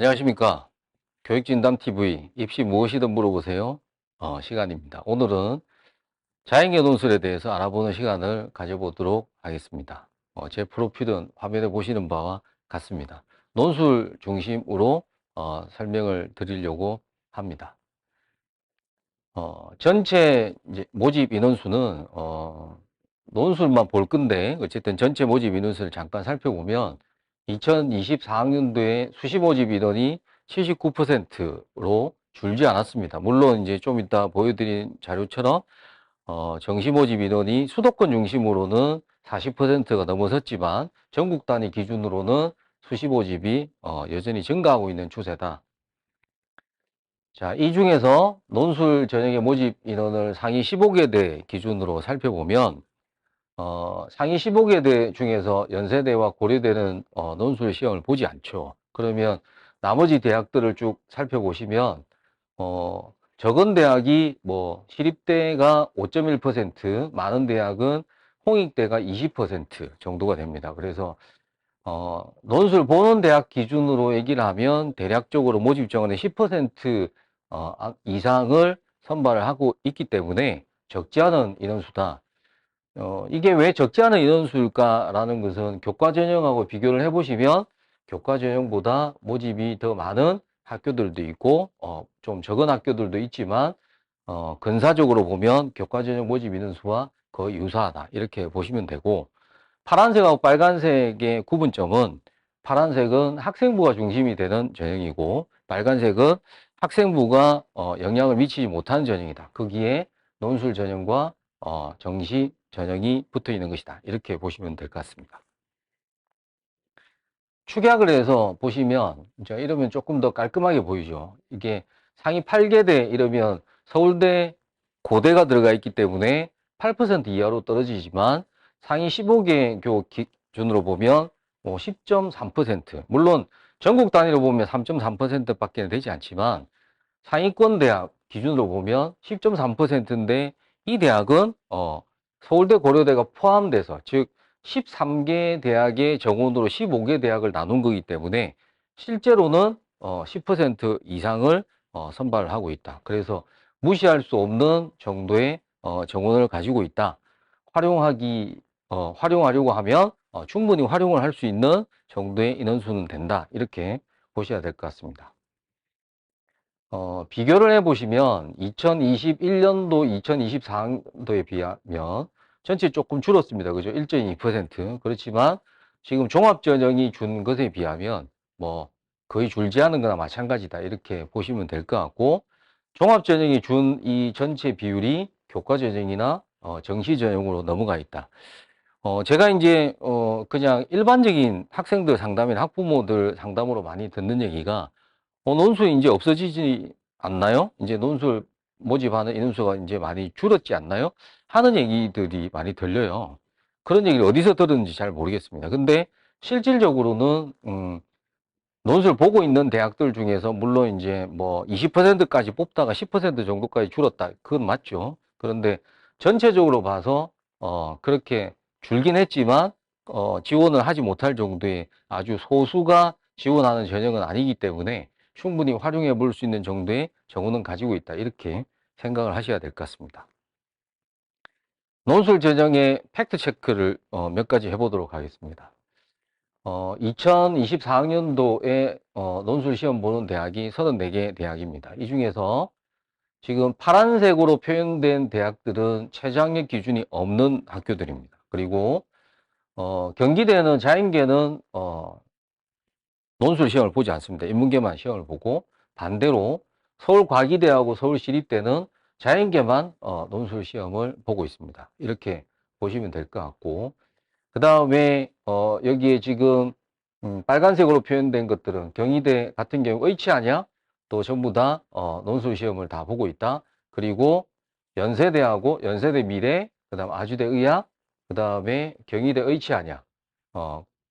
안녕하십니까. 교육진담TV 입시 무엇이든 물어보세요. 시간입니다. 오늘은 자연계 논술에 대해서 알아보는 시간을 가져보도록 하겠습니다. 제 프로필은 화면에 보시는 바와 같습니다. 논술 중심으로 설명을 드리려고 합니다. 전체 이제 모집 인원수는 논술만 볼 건데 어쨌든 전체 모집 인원수를 잠깐 살펴보면 2024학년도에 수시 모집 인원이 79%로 줄지 않았습니다. 물론 이제 좀 이따 보여드린 자료처럼 정시 모집 인원이 수도권 중심으로는 40%가 넘어섰지만 전국 단위 기준으로는 수시 모집이 여전히 증가하고 있는 추세다. 자, 이 중에서 논술 전형의 모집 인원을 상위 15개대 기준으로 살펴보면 상위 15개대 중에서 연세대와 고려대는 논술 시험을 보지 않죠. 그러면 나머지 대학들을 쭉 살펴보시면 적은 대학이 뭐 시립대가 5.1%, 많은 대학은 홍익대가 20% 정도가 됩니다. 그래서 논술 보는 대학 기준으로 얘기를 하면 대략적으로 모집 정원의 10% 이상을 선발을 하고 있기 때문에 적지 않은 인원수다. 이게 왜 적지 않은 인원수일까라는 것은 교과 전형하고 비교를 해보시면 교과 전형보다 모집이 더 많은 학교들도 있고 좀 적은 학교들도 있지만 근사적으로 보면 교과 전형 모집 인원수와 거의 유사하다 이렇게 보시면 되고, 파란색하고 빨간색의 구분점은 파란색은 학생부가 중심이 되는 전형이고 빨간색은 학생부가 영향을 미치지 못하는 전형이다. 거기에 논술 전형과 정시 전형이 붙어 있는 것이다. 이렇게 보시면 될 것 같습니다. 축약을 해서 보시면 이제 이러면 조금 더 깔끔하게 보이죠. 이게 상위 8개대 이러면 서울대, 고대가 들어가 있기 때문에 8% 이하로 떨어지지만 상위 15개 교 기준으로 보면 뭐 10.3%, 물론 전국 단위로 보면 3.3%밖에 되지 않지만 상위권 대학 기준으로 보면 10.3%인데 이 대학은 서울대, 고려대가 포함돼서 즉 13개 대학의 정원으로 15개 대학을 나눈 거기 때문에 실제로는 10% 이상을 선발을 하고 있다. 그래서 무시할 수 없는 정도의 정원을 가지고 있다. 활용하려고 하면 충분히 활용을 할 수 있는 정도의 인원수는 된다. 이렇게 보셔야 될 것 같습니다. 비교를 해보시면 2021년도, 2024년도에 비하면 전체 조금 줄었습니다. 그죠? 1.2%. 그렇지만 지금 종합전형이 준 것에 비하면 뭐 거의 줄지 않은 거나 마찬가지다. 이렇게 보시면 될 것 같고, 종합전형이 준 이 전체 비율이 교과전형이나 정시전형으로 넘어가 있다. 제가 이제 그냥 일반적인 학생들 상담이나 학부모들 상담으로 많이 듣는 얘기가 논술 이제 없어지지 않나요? 이제 논술 모집하는 인원수가 이제 많이 줄었지 않나요? 하는 얘기들이 많이 들려요. 그런 얘기를 어디서 들었는지 잘 모르겠습니다. 근데 실질적으로는 논술 보고 있는 대학들 중에서 물론 이제 뭐 20%까지 뽑다가 10% 정도까지 줄었다. 그건 맞죠. 그런데 전체적으로 봐서 그렇게 줄긴 했지만 지원을 하지 못할 정도의 아주 소수가 지원하는 전형은 아니기 때문에 충분히 활용해 볼 수 있는 정도의 정원은 가지고 있다. 이렇게 생각을 하셔야 될 것 같습니다. 논술 전형의 팩트 체크를 몇 가지 해보도록 하겠습니다. 2024학년도에 논술 시험 보는 대학이 34개 대학입니다. 이 중에서 지금 파란색으로 표현된 대학들은 최저학력 기준이 없는 학교들입니다. 그리고 경기대는 자연계는 논술 시험을 보지 않습니다. 인문계만 시험을 보고, 반대로 서울과기대하고 서울시립대는 자연계만 논술 시험을 보고 있습니다. 이렇게 보시면 될 것 같고, 그 다음에 여기에 지금 빨간색으로 표현된 것들은 경희대 같은 경우 의치하냐 또 전부 다 논술 시험을 다 보고 있다. 그리고 연세대하고 연세대 미래, 그 다음 아주대 의학, 그 다음에 경희대 의치하냐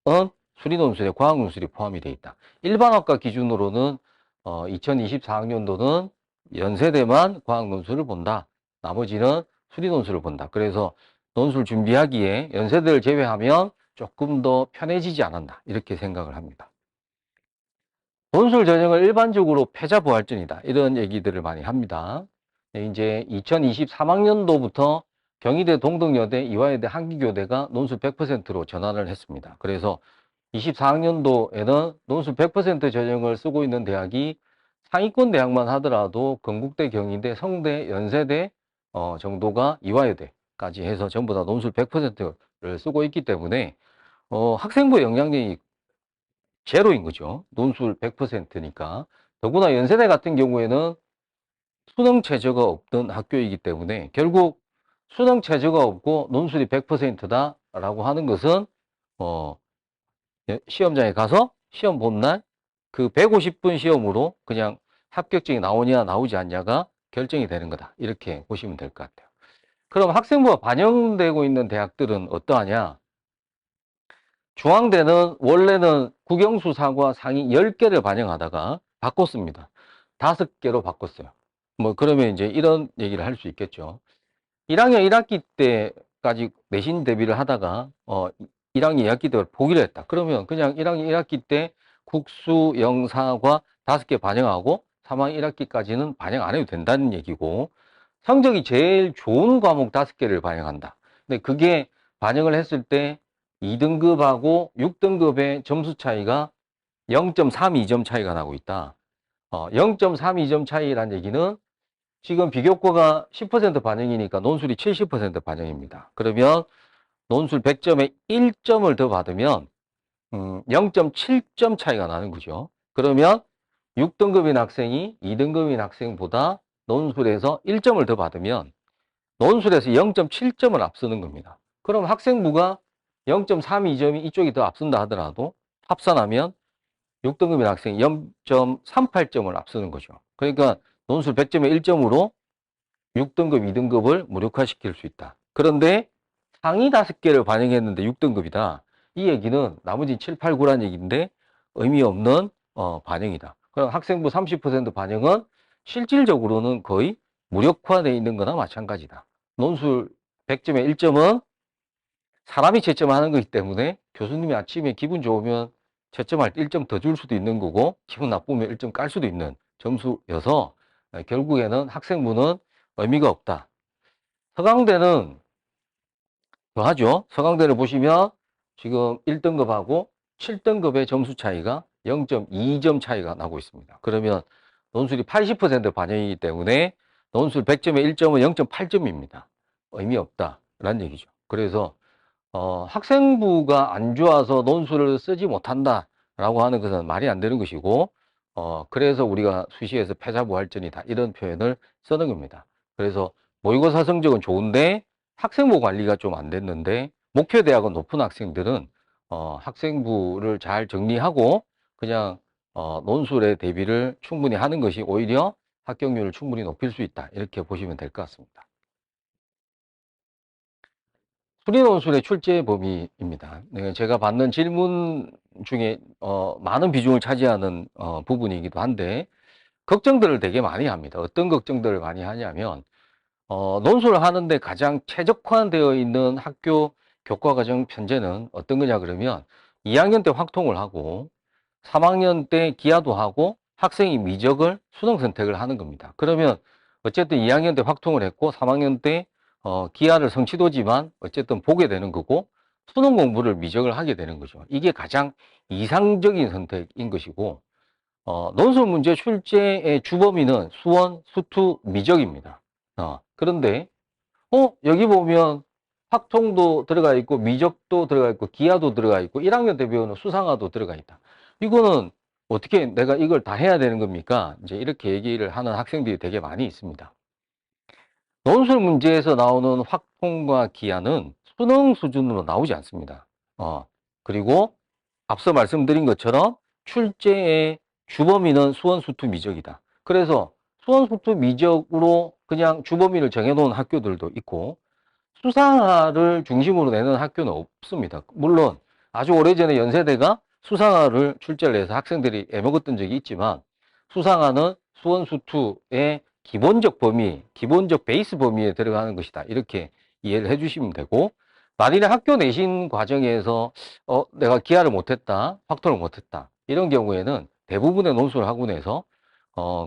은 수리 논술에 과학 논술이 포함이 되어 있다. 일반학과 기준으로는 2024학년도는 연세대만 과학 논술을 본다. 나머지는 수리 논술을 본다. 그래서 논술 준비하기에 연세대를 제외하면 조금 더 편해지지 않았나 이렇게 생각을 합니다. 논술 전형을 일반적으로 패자부활전이다. 이런 얘기들을 많이 합니다. 이제 2023학년도부터 경희대, 동덕여대, 이화여대, 한기교대가 논술 100%로 전환을 했습니다. 그래서 24학년도에는 논술 100% 전형을 쓰고 있는 대학이 상위권 대학만 하더라도 건국대, 경희대, 성대, 연세대 정도가 이화여대까지 해서 전부 다 논술 100%를 쓰고 있기 때문에 학생부 영향력이 제로인 거죠. 논술 100%니까. 더구나 연세대 같은 경우에는 수능 최저가 없던 학교이기 때문에 결국 수능 최저가 없고 논술이 100%다라고 하는 것은 시험장에 가서 시험 본 날 그 150분 시험으로 그냥 합격증이 나오냐 나오지 않냐가 결정이 되는 거다. 이렇게 보시면 될 것 같아요. 그럼 학생부가 반영되고 있는 대학들은 어떠하냐? 중앙대는 원래는 국영수 사과 상위 10개를 반영하다가 바꿨습니다. 5개로 바꿨어요. 뭐 그러면 이제 이런 얘기를 할 수 있겠죠. 1학년 1학기 때까지 내신 대비를 하다가 1학년 2학기 때 포기를 했다. 그러면 그냥 1학년 1학기 때 국수, 영사과 5개 반영하고 3학년 1학기까지는 반영 안 해도 된다는 얘기고, 성적이 제일 좋은 과목 5개를 반영한다. 근데 그게 반영을 했을 때 2등급하고 6등급의 점수 차이가 0.32점 차이가 나고 있다. 0.32점 차이란 얘기는 지금 비교과가 10% 반영이니까 논술이 70% 반영입니다. 그러면 논술 100점에 1점을 더 받으면 0.7점 차이가 나는 거죠. 그러면 6등급인 학생이 2등급인 학생보다 논술에서 1점을 더 받으면 논술에서 0.7점을 앞서는 겁니다. 그럼 학생부가 0.32점이 이쪽이 더 앞선다 하더라도 합산하면 6등급인 학생이 0.38점을 앞서는 거죠. 그러니까 논술 100점에 1점으로 6등급, 2등급을 무력화시킬 수 있다. 그런데 상위 5개를 반영했는데 6등급이다. 이 얘기는 나머지 7, 8, 9란 얘기인데 의미 없는 반영이다. 그럼 학생부 30% 반영은 실질적으로는 거의 무력화되어 있는 거나 마찬가지다. 논술 100점에 1점은 사람이 채점하는 거기 때문에 교수님이 아침에 기분 좋으면 채점할 때 1점 더 줄 수도 있는 거고 기분 나쁘면 1점 깔 수도 있는 점수여서 결국에는 학생부는 의미가 없다. 서강대는 더하죠. 서강대를 보시면 지금 1등급하고 7등급의 점수 차이가 0.2점 차이가 나고 있습니다. 그러면 논술이 80% 반영이기 때문에 논술 100점에 1점은 0.8점입니다. 의미 없다라는 얘기죠. 그래서 학생부가 안 좋아서 논술을 쓰지 못한다라고 하는 것은 말이 안 되는 것이고, 그래서 우리가 수시에서 패자부활전이다 이런 표현을 쓰는 겁니다. 그래서 모의고사 성적은 좋은데 학생부 관리가 좀 안 됐는데 목표 대학은 높은 학생들은 학생부를 잘 정리하고 그냥 논술의 대비를 충분히 하는 것이 오히려 합격률을 충분히 높일 수 있다 이렇게 보시면 될 것 같습니다. 수리논술의 출제 범위입니다. 네, 제가 받는 질문 중에 많은 비중을 차지하는 부분이기도 한데 걱정들을 되게 많이 합니다. 어떤 걱정들을 많이 하냐면 논술을 하는데 가장 최적화되어 있는 학교 교과과정 편제는 어떤 거냐 그러면 2학년 때 확통을 하고 3학년 때 기하도 하고 학생이 미적을 수능 선택을 하는 겁니다. 그러면 어쨌든 2학년 때 확통을 했고 3학년 때 기하를 성취도지만 어쨌든 보게 되는 거고 수능 공부를 미적을 하게 되는 거죠. 이게 가장 이상적인 선택인 것이고 논술 문제 출제의 주범위는 수원, 수투, 미적입니다. 그런데 여기 보면 확통도 들어가 있고 미적도 들어가 있고 기하도 들어가 있고 1학년 때 배우는 수상화도 들어가 있다. 이거는 어떻게 내가 이걸 다 해야 되는 겁니까? 이제 이렇게 얘기를 하는 학생들이 되게 많이 있습니다. 논술 문제에서 나오는 확통과 기하는 수능 수준으로 나오지 않습니다. 그리고 앞서 말씀드린 것처럼 출제의 주범위는 수원, 수투, 미적이다. 그래서 수원, 수투, 미적으로 그냥 주범위를 정해놓은 학교들도 있고 수상화를 중심으로 내는 학교는 없습니다. 물론 아주 오래전에 연세대가 수상화를 출제를 해서 학생들이 애먹었던 적이 있지만 수상화는 수원, 수투의 기본적 범위, 기본적 베이스 범위에 들어가는 것이다. 이렇게 이해를 해주시면 되고 만일에 학교 내신 과정에서 내가 기하를 못했다, 확통을 못했다 이런 경우에는 대부분의 논술 학원에서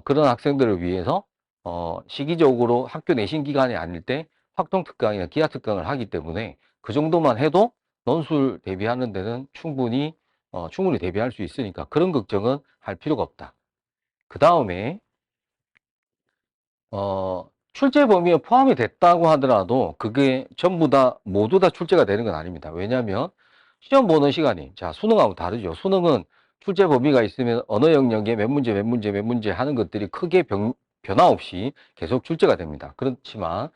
그런 학생들을 위해서 시기적으로 학교 내신 기간이 아닐 때 확통특강이나 기하특강을 하기 때문에 그 정도만 해도 논술 대비하는 데는 충분히 대비할 수 있으니까 그런 걱정은 할 필요가 없다. 그 다음에 출제 범위에 포함이 됐다고 하더라도 그게 전부 다 모두 다 출제가 되는 건 아닙니다. 왜냐하면 시험 보는 시간이 자 수능하고 다르죠. 수능은 출제 범위가 있으면 언어 영역에 몇 문제 몇 문제 몇 문제 하는 것들이 크게 변화 없이 계속 출제가 됩니다. 그렇지만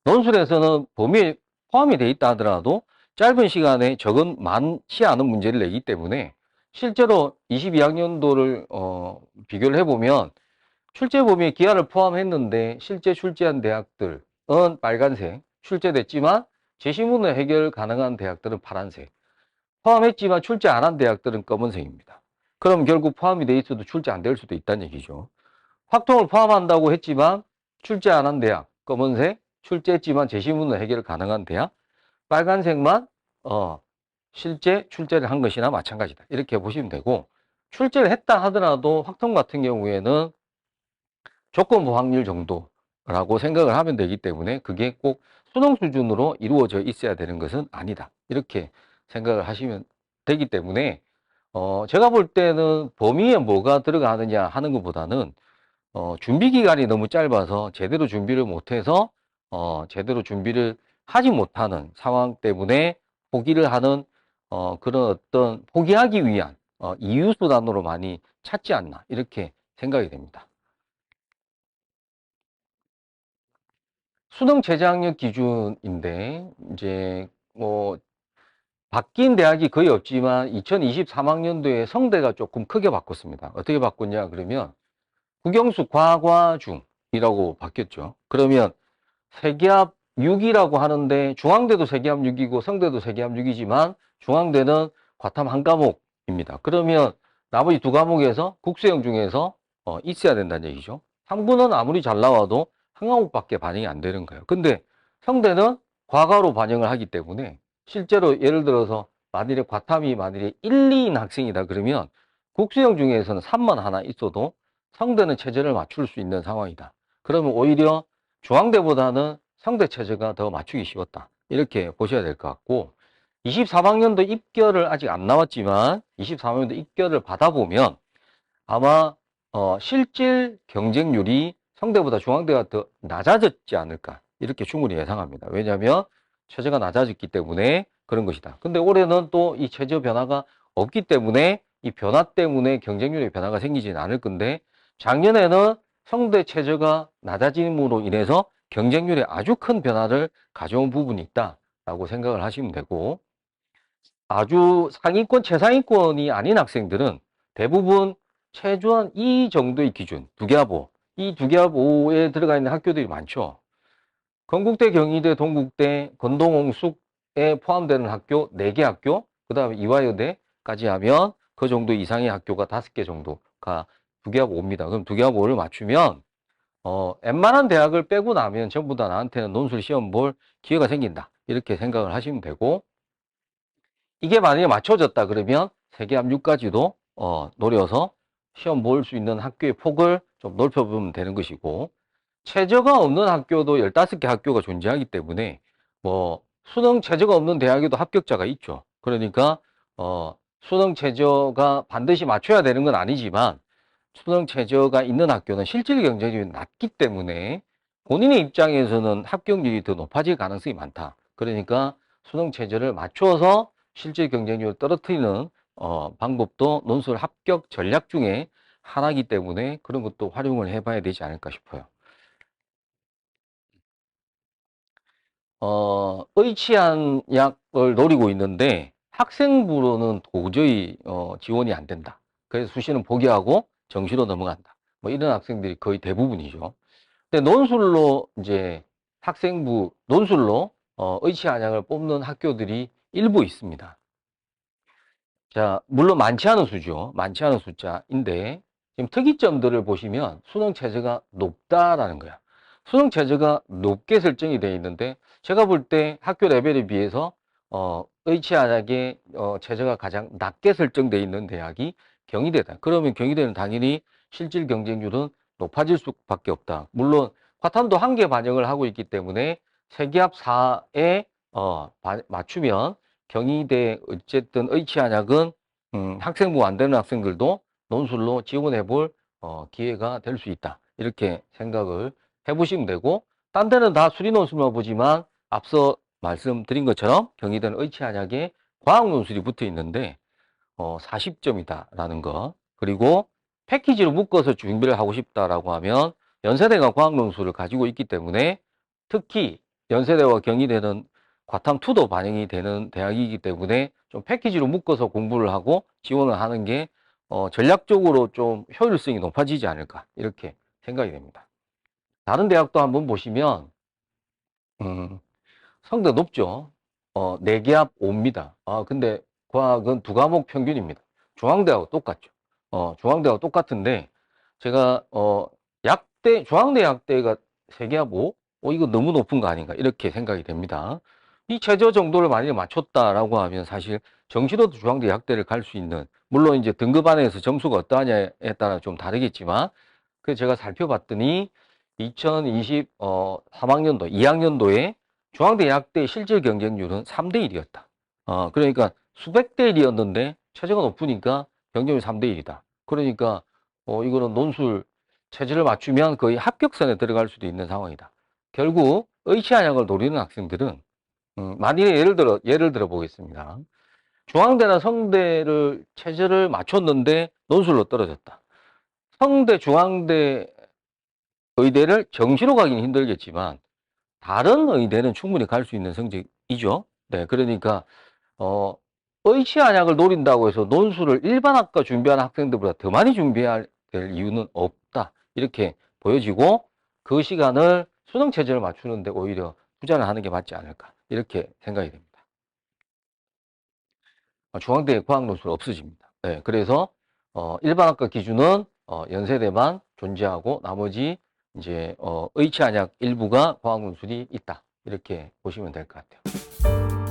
논술에서는 범위에 포함이 돼 있다 하더라도 짧은 시간에 적은 많지 않은 문제를 내기 때문에 실제로 22학년도를 비교를 해보면 출제 범위에 기하를 포함했는데 실제 출제한 대학들은 빨간색 출제됐지만 제시문을 해결 가능한 대학들은 파란색 포함했지만 출제 안 한 대학들은 검은색입니다. 그럼 결국 포함이 돼 있어도 출제 안 될 수도 있다는 얘기죠. 확통을 포함한다고 했지만 출제 안 한 대학 검은색 출제했지만 제시문을 해결 가능한 대학 빨간색만 실제 출제를 한 것이나 마찬가지다. 이렇게 보시면 되고 출제를 했다 하더라도 확통 같은 경우에는 조건부 확률 정도라고 생각을 하면 되기 때문에 그게 꼭 수능 수준으로 이루어져 있어야 되는 것은 아니다. 이렇게 생각을 하시면 되기 때문에 제가 볼 때는 범위에 뭐가 들어가느냐 하는 것보다는 준비 기간이 너무 짧아서 제대로 준비를 못해서 제대로 준비를 하지 못하는 상황 때문에 포기를 하는 그런 어떤 포기하기 위한 이유 수단으로 많이 찾지 않나 이렇게 생각이 됩니다. 수능 최저학력 기준인데 이제 뭐 바뀐 대학이 거의 없지만 2023학년도에 성대가 조금 크게 바꿨습니다. 어떻게 바꿨냐 그러면 국영수 과과중이라고 바뀌었죠. 그러면 세기합 6이라고 하는데 중앙대도 세기합 6이고 성대도 세기합 6이지만 중앙대는 과탐 한 과목입니다. 그러면 나머지 두 과목에서 국수형 중에서 있어야 된다는 얘기죠. 상부는 아무리 잘 나와도 한 과목밖에 반영이 안 되는 거예요. 근데 성대는 과가로 반영을 하기 때문에 실제로 예를 들어서 만일에 1, 2인 학생이다 그러면 국수형 중에서는 3만 하나 있어도 성대는 체제를 맞출 수 있는 상황이다. 그러면 오히려 중앙대보다는 성대 체제가 더 맞추기 쉬웠다. 이렇게 보셔야 될 것 같고 23학년도 입결을 아직 안 나왔지만 23학년도 입결을 받아보면 아마 실질 경쟁률이 성대보다 중앙대가 더 낮아졌지 않을까 이렇게 충분히 예상합니다. 왜냐하면 체제가 낮아졌기 때문에 그런 것이다. 근데 올해는 또 이 체제 변화가 없기 때문에 이 변화 때문에 경쟁률의 변화가 생기지는 않을 건데 작년에는 성대 체제가 낮아짐으로 인해서 경쟁률에 아주 큰 변화를 가져온 부분이 있다라고 생각을 하시면 되고 아주 상위권, 최상위권이 아닌 학생들은 대부분 최소한 이 정도의 기준, 두개합5, 이 두개합5에 들어가 있는 학교들이 많죠. 건국대, 경희대, 동국대, 건동홍숙에 포함되는 학교 4개 학교, 그 다음에 이화여대까지 하면 그 정도 이상의 학교가 5개 정도가 두개합5입니다. 그럼 두개합5를 맞추면 웬만한 대학을 빼고 나면 전부 다 나한테는 논술 시험 볼 기회가 생긴다. 이렇게 생각을 하시면 되고 이게 만약에 맞춰졌다 그러면 세계압6까지도 노려서 시험 볼 수 있는 학교의 폭을 좀 넓혀보면 되는 것이고 최저가 없는 학교도 15개 학교가 존재하기 때문에 뭐 수능 최저가 없는 대학에도 합격자가 있죠. 그러니까 수능 최저가 반드시 맞춰야 되는 건 아니지만 수능 최저가 있는 학교는 실질 경쟁률이 낮기 때문에 본인의 입장에서는 합격률이 더 높아질 가능성이 많다. 그러니까 수능 최저를 맞춰서 실질 경쟁률을 떨어뜨리는 방법도 논술 합격 전략 중에 하나이기 때문에 그런 것도 활용을 해봐야 되지 않을까 싶어요. 의치한 약을 노리고 있는데 학생부로는 도저히 지원이 안 된다. 그래서 수시는 포기하고 정시로 넘어간다. 뭐 이런 학생들이 거의 대부분이죠. 근데 논술로 이제 학생부 논술로 의치한약을 뽑는 학교들이 일부 있습니다. 자, 물론 많지 않은 수죠. 많지 않은 숫자인데 지금 특이점들을 보시면 수능 체제가 높다라는 거야. 수능 체제가 높게 설정이 되어 있는데 제가 볼 때 학교 레벨에 비해서 의치안약의 체제가 가장 낮게 설정되어 있는 대학이 경희대다. 그러면 경희대는 당연히 실질 경쟁률은 높아질 수밖에 없다. 물론 과탐도 한계 반영을 하고 있기 때문에 세기합 4에 맞추면 경희대 어쨌든 의치한약은 학생부 안 되는 학생들도 논술로 지원해 볼 기회가 될 수 있다. 이렇게 생각을 해보시면 되고, 딴 데는 다 수리 논술만 보지만 앞서 말씀드린 것처럼 경희대는 의치한약에 과학 논술이 붙어 있는데 40점이다라는 거. 그리고 패키지로 묶어서 준비를 하고 싶다라고 하면 연세대가 과학 논술을 가지고 있기 때문에, 특히 연세대와 경희대는 과탐2도 반영이 되는 대학이기 때문에 좀 패키지로 묶어서 공부를 하고 지원을 하는 게 전략적으로 좀 효율성이 높아지지 않을까, 이렇게 생각이 됩니다. 다른 대학도 한번 보시면 성대 높죠. 4개합 5입니다. 근데 과학은 2과목 평균입니다. 중앙대하고 똑같죠. 중앙대하고 똑같은데, 제가, 중앙대 약대가 3개합 5? 이거 너무 높은 거 아닌가, 이렇게 생각이 됩니다. 이 최저 정도를 만약에 맞췄다라고 하면 사실 정시로도 중앙대 약대를 갈 수 있는, 물론 이제 등급 안에서 점수가 어떠하냐에 따라 좀 다르겠지만, 그 제가 살펴봤더니 2023학년도, 2학년도에 중앙대 약대 실질 경쟁률은 3대 1이었다. 그러니까 수백 대 1이었는데 최저가 높으니까 경쟁률 3대 1이다. 그러니까 이거는 논술 체제를 맞추면 거의 합격선에 들어갈 수도 있는 상황이다. 결국 의치한약을 노리는 학생들은 만일에 예를 들어 보겠습니다. 중앙대나 성대를 체제를 맞췄는데 논술로 떨어졌다. 성대, 중앙대 의대를 정시로 가기는 힘들겠지만 다른 의대는 충분히 갈 수 있는 성적이죠. 네, 그러니까 의치한약을 노린다고 해서 논술을 일반 학과 준비하는 학생들보다 더 많이 준비해야 될 이유는 없다. 이렇게 보여지고, 그 시간을 수능 체제를 맞추는데 오히려 투자를 하는 게 맞지 않을까, 이렇게 생각이 됩니다. 중앙대 과학 논술 없어집니다. 네, 그래서 일반 학과 기준은 연세대만 존재하고 나머지 이제 의치한약 일부가 과학 논술이 있다. 이렇게 보시면 될 것 같아요.